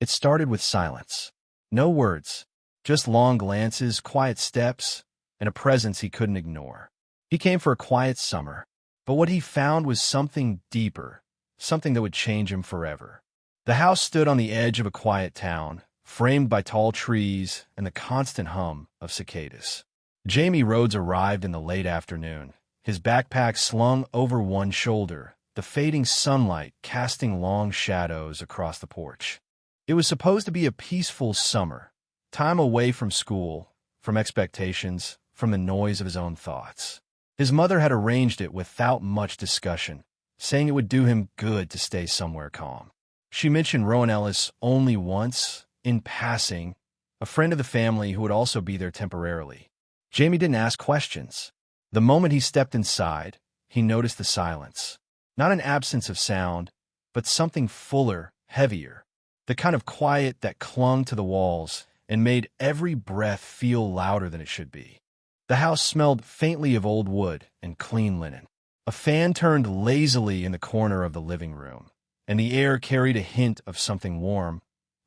It started with silence. No words, just long glances, quiet steps, and a presence he couldn't ignore. He came for a quiet summer, but what he found was something deeper, something that would change him forever. The house stood on the edge of a quiet town, framed by tall trees and the constant hum of cicadas. Jamie Rhodes arrived in the late afternoon, his backpack slung over one shoulder, the fading sunlight casting long shadows across the porch. It was supposed to be a peaceful summer, time away from school, from expectations, from the noise of his own thoughts. His mother had arranged it without much discussion, saying it would do him good to stay somewhere calm. She mentioned Rowan Ellis only once, in passing, a friend of the family who would also be there temporarily. Jamie didn't ask questions. The moment he stepped inside, he noticed the silence. Not an absence of sound, but something fuller, heavier. The kind of quiet that clung to the walls and made every breath feel louder than it should be. The house smelled faintly of old wood and clean linen. A fan turned lazily in the corner of the living room, and the air carried a hint of something warm,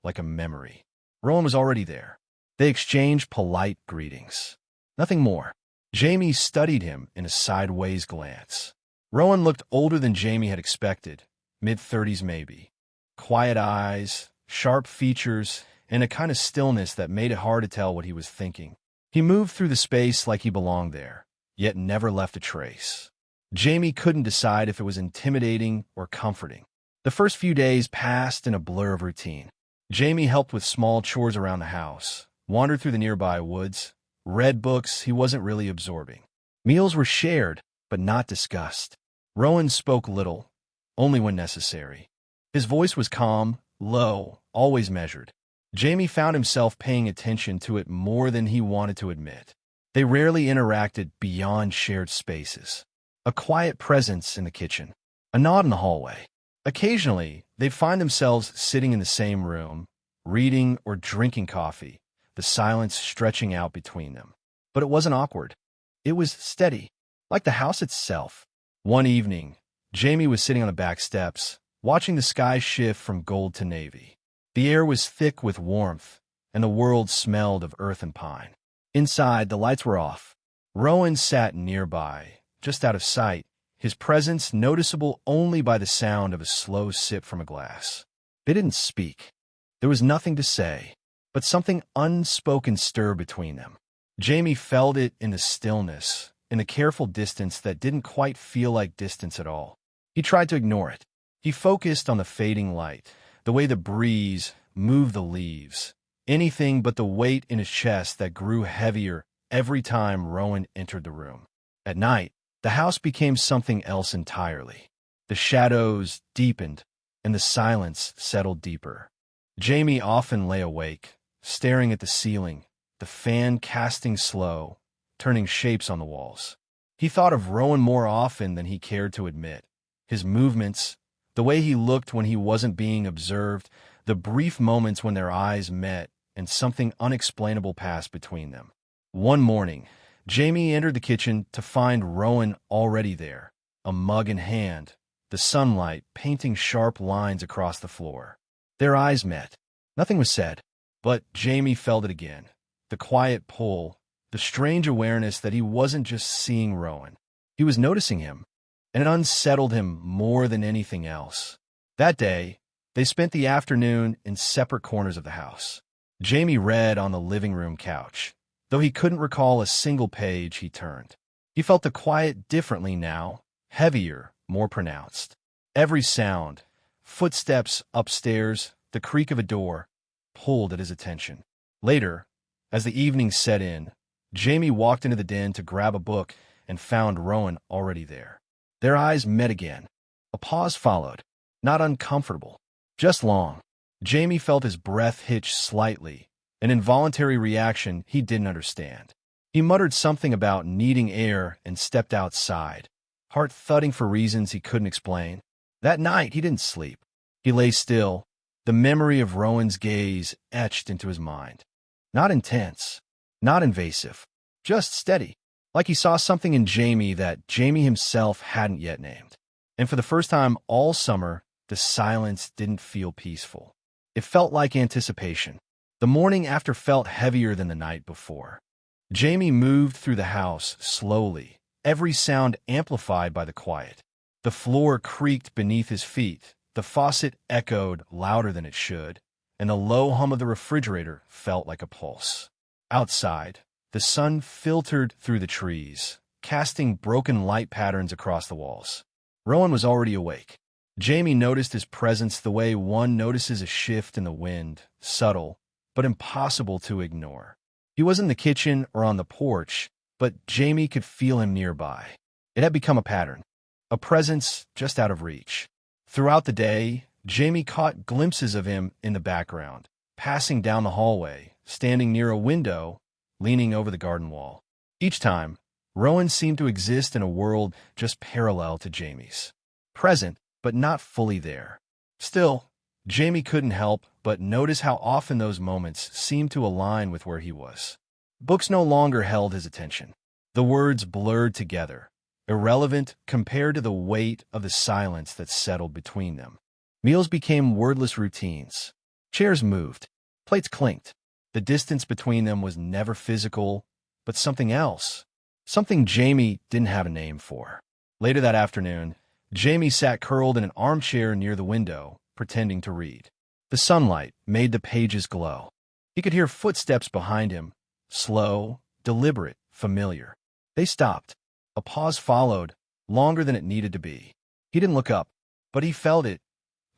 like a memory. Rowan was already there. They exchanged polite greetings. Nothing more. Jamie studied him in a sideways glance. Rowan looked older than Jamie had expected, mid-30s maybe. Quiet eyes, sharp features, and a kind of stillness that made it hard to tell what he was thinking. He moved through the space like he belonged there, yet never left a trace. Jamie couldn't decide if it was intimidating or comforting. The first few days passed in a blur of routine. Jamie helped with small chores around the house, wandered through the nearby woods, read books he wasn't really absorbing. Meals were shared, but not discussed. Rowan spoke little, only when necessary. His voice was calm, low, always measured. Jamie found himself paying attention to it more than he wanted to admit. They rarely interacted beyond shared spaces. A quiet presence in the kitchen, a nod in the hallway. Occasionally, they'd find themselves sitting in the same room, reading or drinking coffee, the silence stretching out between them. But it wasn't awkward. It was steady, like the house itself. One evening, Jamie was sitting on the back steps, watching the sky shift from gold to navy. The air was thick with warmth, and the world smelled of earth and pine. Inside, the lights were off. Rowan sat nearby, just out of sight, his presence noticeable only by the sound of a slow sip from a glass. They didn't speak. There was nothing to say, but something unspoken stirred between them. Jamie felt it in the stillness, in the careful distance that didn't quite feel like distance at all. He tried to ignore it. He focused on the fading light, the way the breeze moved the leaves, anything but the weight in his chest that grew heavier every time Rowan entered the room. At night, the house became something else entirely. The shadows deepened, and the silence settled deeper. Jamie often lay awake, staring at the ceiling, the fan casting slow, turning shapes on the walls. He thought of Rowan more often than he cared to admit. His movements, the way he looked when he wasn't being observed, the brief moments when their eyes met and something unexplainable passed between them. One morning, Jamie entered the kitchen to find Rowan already there, a mug in hand, the sunlight painting sharp lines across the floor. Their eyes met. Nothing was said, but Jamie felt it again. The quiet pull, the strange awareness that he wasn't just seeing Rowan. He was noticing him, and it unsettled him more than anything else. That day, they spent the afternoon in separate corners of the house. Jamie read on the living room couch, though he couldn't recall a single page he turned. He felt the quiet differently now, heavier, more pronounced. Every sound, footsteps upstairs, the creak of a door, pulled at his attention. Later, as the evening set in, Jamie walked into the den to grab a book and found Rowan already there. Their eyes met again. A pause followed, not uncomfortable, just long. Jamie felt his breath hitch slightly, an involuntary reaction he didn't understand. He muttered something about needing air and stepped outside, heart thudding for reasons he couldn't explain. That night, he didn't sleep. He lay still, the memory of Rowan's gaze etched into his mind. Not intense, not invasive, just steady, like he saw something in Jamie that Jamie himself hadn't yet named. And for the first time all summer, the silence didn't feel peaceful. It felt like anticipation. The morning after felt heavier than the night before. Jamie moved through the house slowly, every sound amplified by the quiet. The floor creaked beneath his feet, the faucet echoed louder than it should, and the low hum of the refrigerator felt like a pulse. Outside, the sun filtered through the trees, casting broken light patterns across the walls. Rowan was already awake. Jamie noticed his presence the way one notices a shift in the wind, subtle, but impossible to ignore. He was in the kitchen or on the porch, but Jamie could feel him nearby. It had become a pattern, a presence just out of reach. Throughout the day, Jamie caught glimpses of him in the background, passing down the hallway, standing near a window, leaning over the garden wall. Each time, Rowan seemed to exist in a world just parallel to Jamie's. Present, but not fully there. Still, Jamie couldn't help but notice how often those moments seemed to align with where he was. Books no longer held his attention. The words blurred together, irrelevant compared to the weight of the silence that settled between them. Meals became wordless routines. Chairs moved. Plates clinked. The distance between them was never physical, but something else. Something Jamie didn't have a name for. Later that afternoon, Jamie sat curled in an armchair near the window, pretending to read. The sunlight made the pages glow. He could hear footsteps behind him, slow, deliberate, familiar. They stopped. A pause followed, longer than it needed to be. He didn't look up, but he felt it,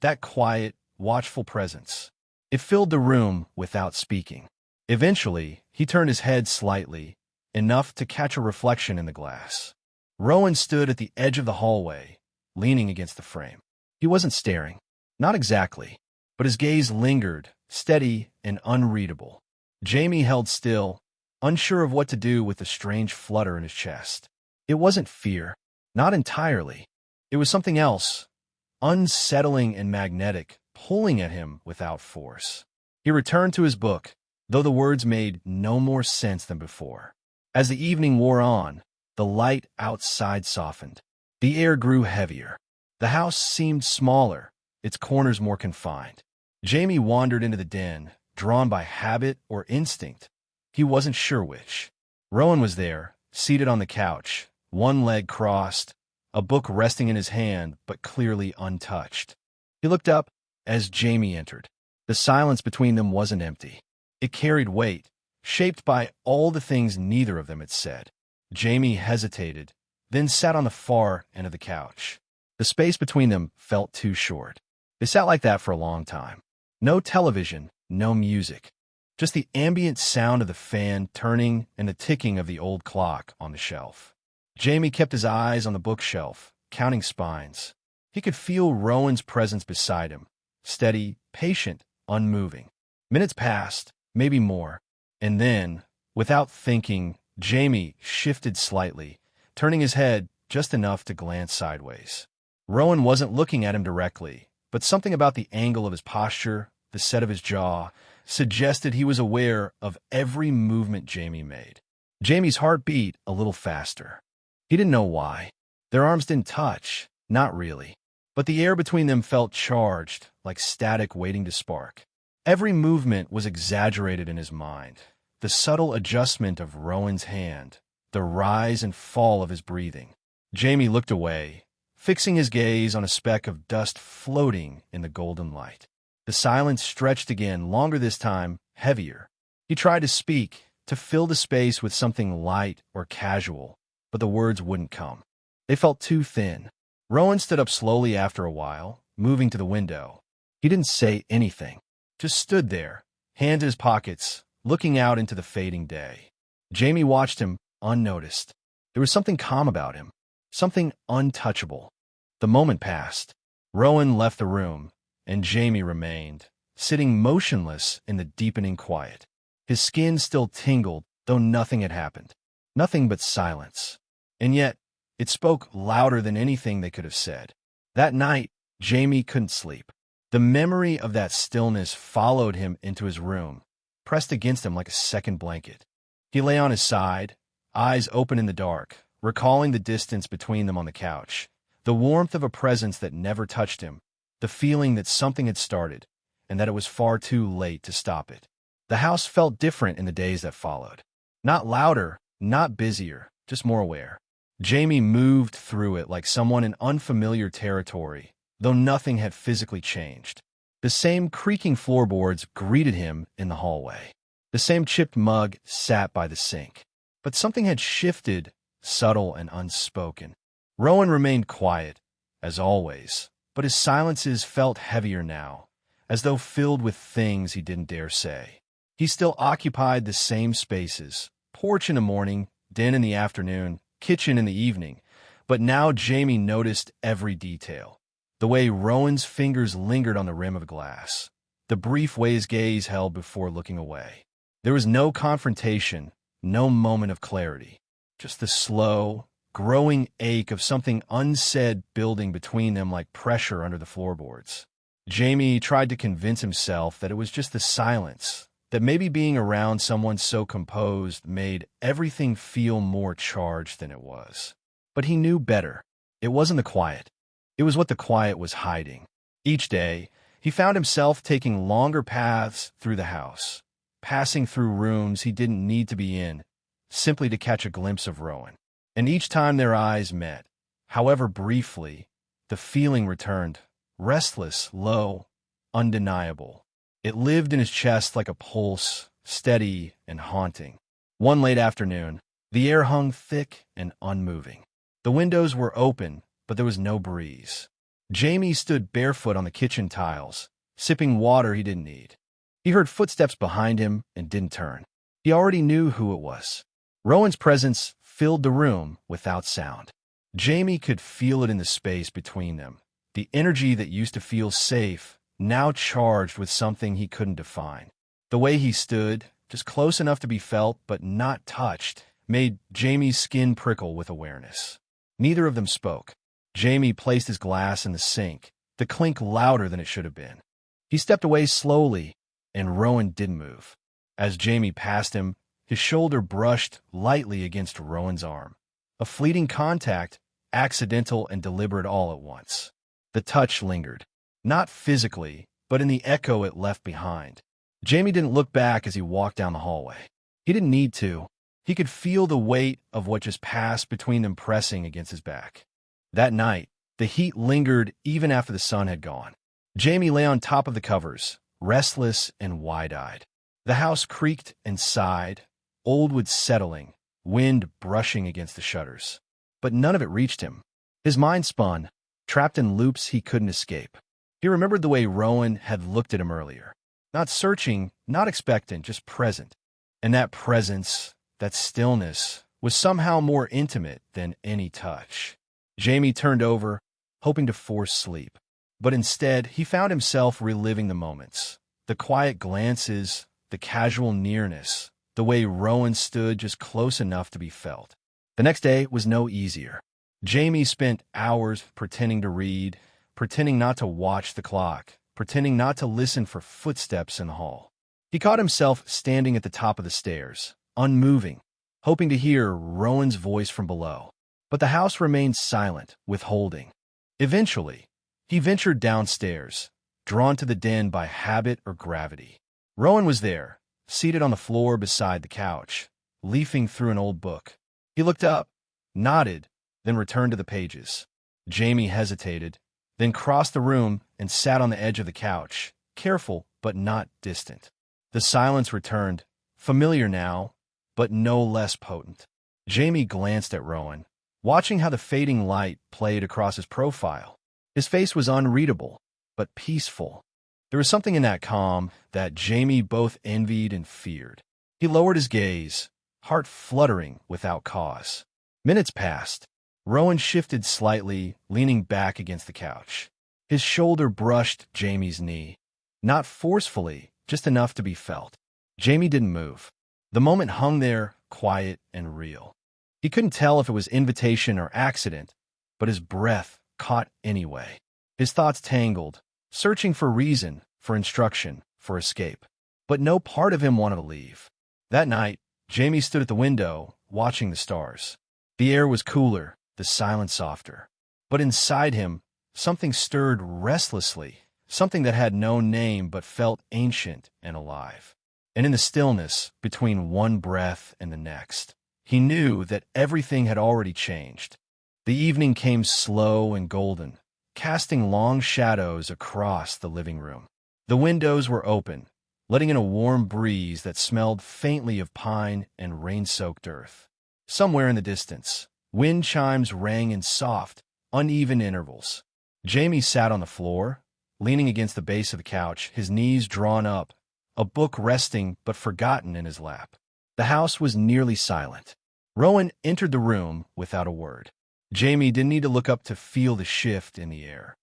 that quiet, watchful presence. It filled the room without speaking. Eventually, he turned his head slightly, enough to catch a reflection in the glass. Rowan stood at the edge of the hallway, leaning against the frame. He wasn't staring. Not exactly. But his gaze lingered, steady and unreadable. Jamie held still, unsure of what to do with the strange flutter in his chest. It wasn't fear. Not entirely. It was something else, unsettling and magnetic, pulling at him without force. He returned to his book, though the words made no more sense than before. As the evening wore on, the light outside softened. The air grew heavier. The house seemed smaller, its corners more confined. Jamie wandered into the den, drawn by habit or instinct. He wasn't sure which. Rowan was there, seated on the couch, one leg crossed, a book resting in his hand but clearly untouched. He looked up as Jamie entered. The silence between them wasn't empty. It carried weight, shaped by all the things neither of them had said. Jamie hesitated, then sat on the far end of the couch. The space between them felt too short. They sat like that for a long time. No television, no music. Just the ambient sound of the fan turning and the ticking of the old clock on the shelf. Jamie kept his eyes on the bookshelf, counting spines. He could feel Rowan's presence beside him, steady, patient, unmoving. Minutes passed, maybe more, and then, without thinking, Jamie shifted slightly, turning his head just enough to glance sideways. Rowan wasn't looking at him directly, but something about the angle of his posture, the set of his jaw, suggested he was aware of every movement Jamie made. Jamie's heart beat a little faster. He didn't know why. Their arms didn't touch, not really. But the air between them felt charged, like static waiting to spark. Every movement was exaggerated in his mind. The subtle adjustment of Rowan's hand, the rise and fall of his breathing. Jamie looked away, fixing his gaze on a speck of dust floating in the golden light. The silence stretched again, longer this time, heavier. He tried to speak, to fill the space with something light or casual, but the words wouldn't come. They felt too thin. Rowan stood up slowly after a while, moving to the window. He didn't say anything, just stood there, hands in his pockets, looking out into the fading day. Jamie watched him, unnoticed. There was something calm about him, something untouchable. The moment passed. Rowan left the room, and Jamie remained, sitting motionless in the deepening quiet. His skin still tingled, though nothing had happened. Nothing but silence. And yet, it spoke louder than anything they could have said. That night, Jamie couldn't sleep. The memory of that stillness followed him into his room, pressed against him like a second blanket. He lay on his side, eyes open in the dark, recalling the distance between them on the couch, the warmth of a presence that never touched him, the feeling that something had started, and that it was far too late to stop it. The house felt different in the days that followed. Not louder, not busier, just more aware. Jamie moved through it like someone in unfamiliar territory, though nothing had physically changed. The same creaking floorboards greeted him in the hallway. The same chipped mug sat by the sink. But something had shifted, subtle and unspoken. Rowan remained quiet, as always, but his silences felt heavier now, as though filled with things he didn't dare say. He still occupied the same spaces, porch in the morning, den in the afternoon, kitchen in the evening, but now Jamie noticed every detail. The way Rowan's fingers lingered on the rim of glass, the brief way his gaze held before looking away. There was no confrontation, no moment of clarity, just the slow, growing ache of something unsaid building between them like pressure under the floorboards. Jamie tried to convince himself that it was just the silence, that maybe being around someone so composed made everything feel more charged than it was. But he knew better. It wasn't the quiet. It was what the quiet was hiding. Each day, he found himself taking longer paths through the house, passing through rooms he didn't need to be in, simply to catch a glimpse of Rowan. And each time their eyes met, however briefly, the feeling returned, restless, low, undeniable. It lived in his chest like a pulse, steady and haunting. One late afternoon, the air hung thick and unmoving. The windows were open, but there was no breeze. Jamie stood barefoot on the kitchen tiles, sipping water he didn't need. He heard footsteps behind him and didn't turn. He already knew who it was. Rowan's presence filled the room without sound. Jamie could feel it in the space between them, the energy that used to feel safe, now charged with something he couldn't define. The way he stood, just close enough to be felt but not touched, made Jamie's skin prickle with awareness. Neither of them spoke. Jamie placed his glass in the sink, the clink louder than it should have been. He stepped away slowly, and Rowan didn't move. As Jamie passed him, his shoulder brushed lightly against Rowan's arm. A fleeting contact, accidental and deliberate all at once. The touch lingered, not physically, but in the echo it left behind. Jamie didn't look back as he walked down the hallway. He didn't need to. He could feel the weight of what just passed between them pressing against his back. That night, the heat lingered even after the sun had gone. Jamie lay on top of the covers, restless and wide-eyed. The house creaked and sighed, old wood settling, wind brushing against the shutters. But none of it reached him. His mind spun, trapped in loops he couldn't escape. He remembered the way Rowan had looked at him earlier. Not searching, not expectant, just present. And that presence, that stillness, was somehow more intimate than any touch. Jamie turned over, hoping to force sleep. But instead, he found himself reliving the moments. The quiet glances, the casual nearness, the way Rowan stood just close enough to be felt. The next day was no easier. Jamie spent hours pretending to read, pretending not to watch the clock, pretending not to listen for footsteps in the hall. He caught himself standing at the top of the stairs, unmoving, hoping to hear Rowan's voice from below. But the house remained silent, withholding. Eventually, he ventured downstairs, drawn to the den by habit or gravity. Rowan was there, seated on the floor beside the couch, leafing through an old book. He looked up, nodded, then returned to the pages. Jamie hesitated, then crossed the room and sat on the edge of the couch, careful but not distant. The silence returned, familiar now, but no less potent. Jamie glanced at Rowan, watching how the fading light played across his profile. His face was unreadable, but peaceful. There was something in that calm that Jamie both envied and feared. He lowered his gaze, heart fluttering without cause. Minutes passed. Rowan shifted slightly, leaning back against the couch. His shoulder brushed Jamie's knee. Not forcefully, just enough to be felt. Jamie didn't move. The moment hung there, quiet and real. He couldn't tell if it was invitation or accident, but his breath caught anyway. His thoughts tangled, searching for reason, for instruction, for escape. But no part of him wanted to leave. That night, Jamie stood at the window, watching the stars. The air was cooler, the silence softer. But inside him, something stirred restlessly, something that had no name but felt ancient and alive. And in the stillness, between one breath and the next, he knew that everything had already changed. The evening came slow and golden, casting long shadows across the living room. The windows were open, letting in a warm breeze that smelled faintly of pine and rain-soaked earth. Somewhere in the distance, wind chimes rang in soft, uneven intervals. Jamie sat on the floor, leaning against the base of the couch, his knees drawn up, a book resting but forgotten in his lap. The house was nearly silent. Rowan entered the room without a word. Jamie didn't need to look up to feel the shift in the air.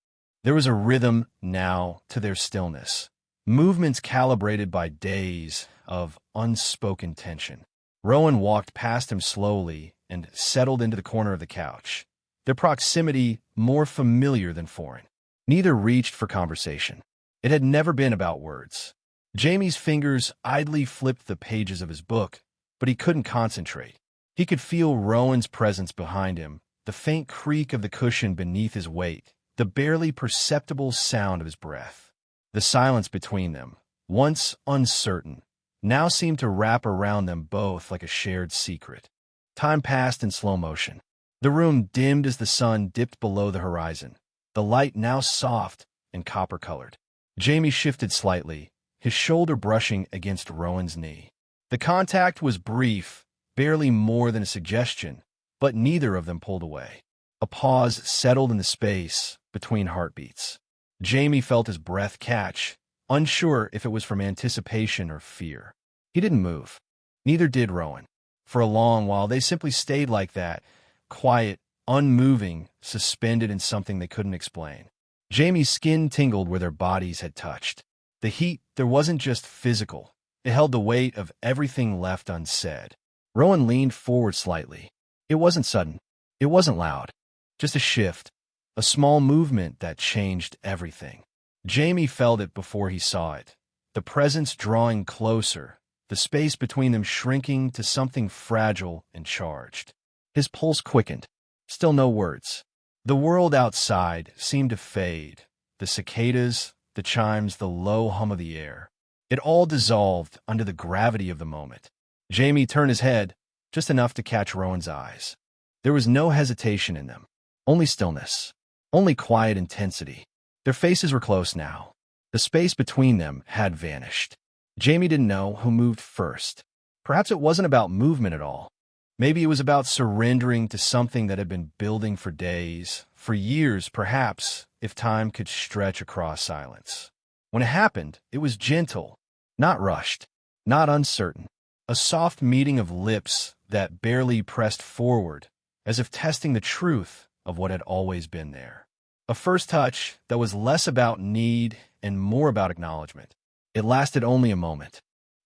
There was a rhythm now to their stillness, movements calibrated by days of unspoken tension. Rowan walked past him slowly and settled into the corner of the couch, their proximity more familiar than foreign. Neither reached for conversation. It had never been about words. Jamie's fingers idly flipped the pages of his book, but he couldn't concentrate. He could feel Rowan's presence behind him, the faint creak of the cushion beneath his weight, the barely perceptible sound of his breath. The silence between them, once uncertain, now seemed to wrap around them both like a shared secret. Time passed in slow motion. The room dimmed as the sun dipped below the horizon, the light now soft and copper-colored. Jamie shifted slightly, his shoulder brushing against Rowan's knee. The contact was brief, barely more than a suggestion, but neither of them pulled away. A pause settled in the space between heartbeats. Jamie felt his breath catch, unsure if it was from anticipation or fear. He didn't move. Neither did Rowan. For a long while, they simply stayed like that, quiet, unmoving, suspended in something they couldn't explain. Jamie's skin tingled where their bodies had touched. The heat, there wasn't just physical. It held the weight of everything left unsaid. Rowan leaned forward slightly. It wasn't sudden. It wasn't loud. Just a shift, a small movement that changed everything. Jamie felt it before he saw it. The presence drawing closer, the space between them shrinking to something fragile and charged. His pulse quickened. Still no words. The world outside seemed to fade. The cicadas, the chimes, the low hum of the air. It all dissolved under the gravity of the moment. Jamie turned his head, just enough to catch Rowan's eyes. There was no hesitation in them. Only stillness. Only quiet intensity. Their faces were close now. The space between them had vanished. Jamie didn't know who moved first. Perhaps it wasn't about movement at all. Maybe it was about surrendering to something that had been building for days, for years perhaps, if time could stretch across silence. When it happened, it was gentle, not rushed, not uncertain. A soft meeting of lips that barely pressed forward, as if testing the truth of what had always been there. A first touch that was less about need and more about acknowledgement. It lasted only a moment,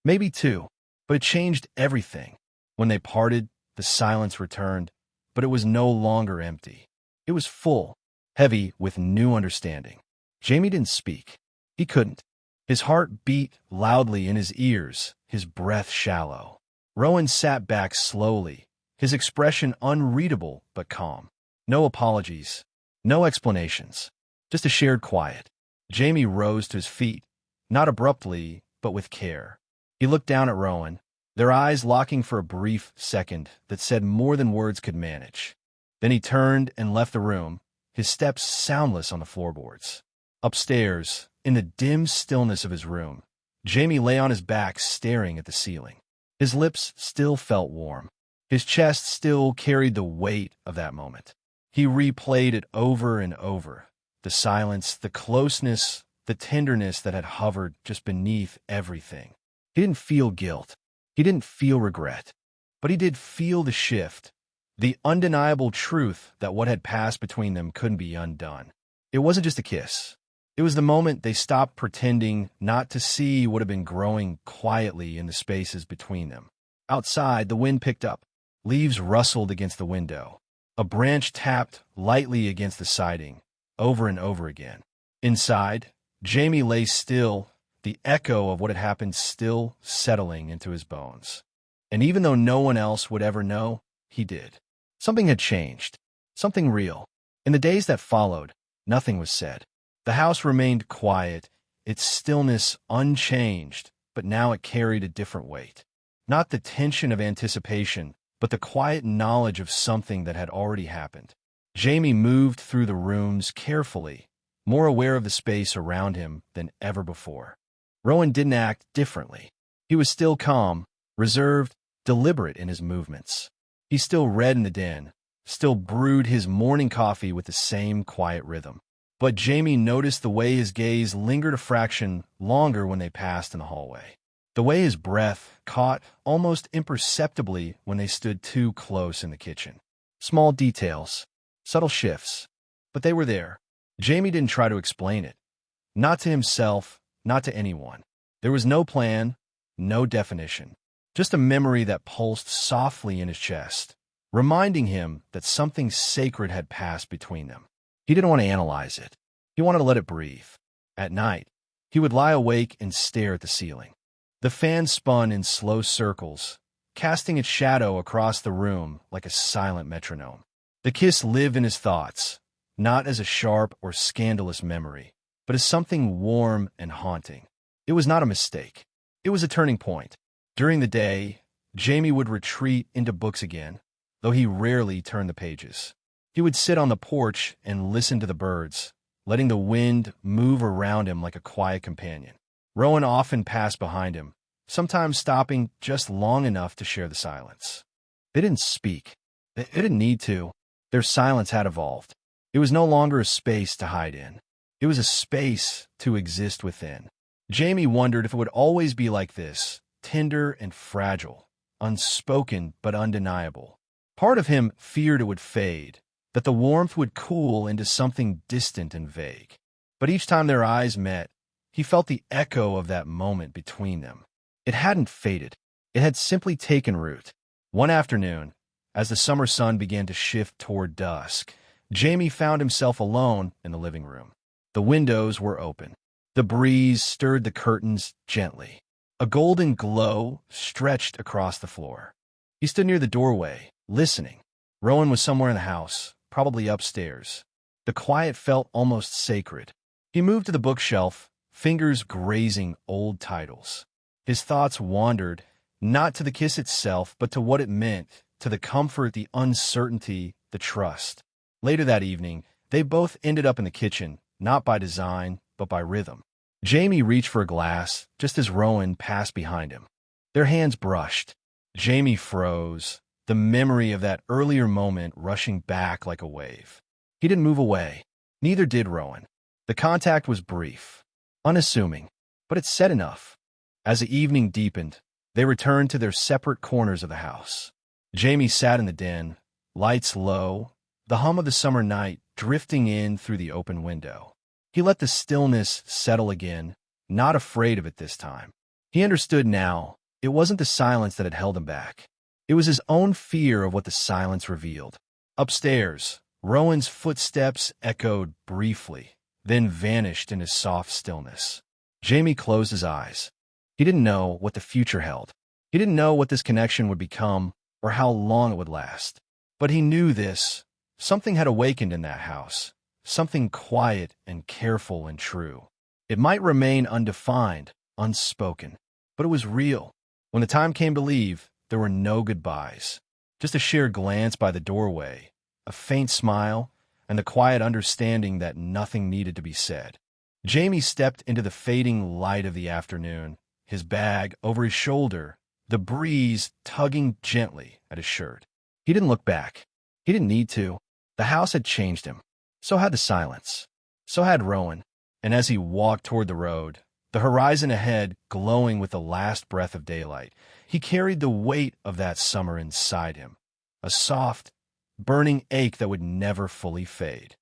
maybe two, but it changed everything. When they parted, the silence returned, but it was no longer empty. It was full, heavy with new understanding. Jamie didn't speak. He couldn't. His heart beat loudly in his ears, his breath shallow. Rowan sat back slowly, his expression unreadable but calm. No apologies, no explanations, just a shared quiet. Jamie rose to his feet, not abruptly, but with care. He looked down at Rowan, their eyes locking for a brief second that said more than words could manage. Then he turned and left the room, his steps soundless on the floorboards. Upstairs, in the dim stillness of his room, Jamie lay on his back staring at the ceiling. His lips still felt warm. His chest still carried the weight of that moment. He replayed it over and over. The silence, the closeness, the tenderness that had hovered just beneath everything. He didn't feel guilt. He didn't feel regret. But he did feel the shift, the undeniable truth that what had passed between them couldn't be undone. It wasn't just a kiss. It was the moment they stopped pretending not to see what had been growing quietly in the spaces between them. Outside, the wind picked up. Leaves rustled against the window. A branch tapped lightly against the siding, over and over again. Inside, Jamie lay still, the echo of what had happened still settling into his bones. And even though no one else would ever know, he did. Something had changed. Something real. In the days that followed, nothing was said. The house remained quiet, its stillness unchanged, but now it carried a different weight. Not the tension of anticipation, but the quiet knowledge of something that had already happened. Jamie moved through the rooms carefully, more aware of the space around him than ever before. Rowan didn't act differently. He was still calm, reserved, deliberate in his movements. He still read in the den, still brewed his morning coffee with the same quiet rhythm. But Jamie noticed the way his gaze lingered a fraction longer when they passed in the hallway. The way his breath caught almost imperceptibly when they stood too close in the kitchen. Small details, subtle shifts, but they were there. Jamie didn't try to explain it. Not to himself, not to anyone. There was no plan, no definition. Just a memory that pulsed softly in his chest, reminding him that something sacred had passed between them. He didn't want to analyze it. He wanted to let it breathe. At night, he would lie awake and stare at the ceiling. The fan spun in slow circles, casting its shadow across the room like a silent metronome. The kiss lived in his thoughts, not as a sharp or scandalous memory, but as something warm and haunting. It was not a mistake. It was a turning point. During the day, Jamie would retreat into books again, though he rarely turned the pages. He would sit on the porch and listen to the birds, letting the wind move around him like a quiet companion. Rowan often passed behind him, sometimes stopping just long enough to share the silence. They didn't speak. They didn't need to. Their silence had evolved. It was no longer a space to hide in. It was a space to exist within. Jamie wondered if it would always be like this, tender and fragile, unspoken but undeniable. Part of him feared it would fade, that the warmth would cool into something distant and vague. But each time their eyes met, he felt the echo of that moment between them. It hadn't faded. It had simply taken root. One afternoon, as the summer sun began to shift toward dusk, Jamie found himself alone in the living room. The windows were open. The breeze stirred the curtains gently. A golden glow stretched across the floor. He stood near the doorway, listening. Rowan was somewhere in the house, probably upstairs. The quiet felt almost sacred. He moved to the bookshelf, fingers grazing old titles. His thoughts wandered, not to the kiss itself, but to what it meant, to the comfort, the uncertainty, the trust. Later that evening, they both ended up in the kitchen, not by design, but by rhythm. Jamie reached for a glass just as Rowan passed behind him. Their hands brushed. Jamie froze, the memory of that earlier moment rushing back like a wave. He didn't move away. Neither did Rowan. The contact was brief, unassuming, but it said enough. As the evening deepened, they returned to their separate corners of the house. Jamie sat in the den, lights low, the hum of the summer night drifting in through the open window. He let the stillness settle again, not afraid of it this time. He understood now, it wasn't the silence that had held him back. It was his own fear of what the silence revealed. Upstairs, Rowan's footsteps echoed briefly, then vanished in his soft stillness. Jamie closed his eyes. He didn't know what the future held. He didn't know what this connection would become or how long it would last. But he knew this. Something had awakened in that house. Something quiet and careful and true. It might remain undefined, unspoken, but it was real. When the time came to leave, there were no goodbyes. Just a shared glance by the doorway, a faint smile, and the quiet understanding that nothing needed to be said. Jamie stepped into the fading light of the afternoon, his bag over his shoulder, the breeze tugging gently at his shirt. He didn't look back. He didn't need to. The house had changed him. So had the silence. So had Rowan. And as he walked toward the road, the horizon ahead glowing with the last breath of daylight, he carried the weight of that summer inside him, a soft, burning ache that would never fully fade.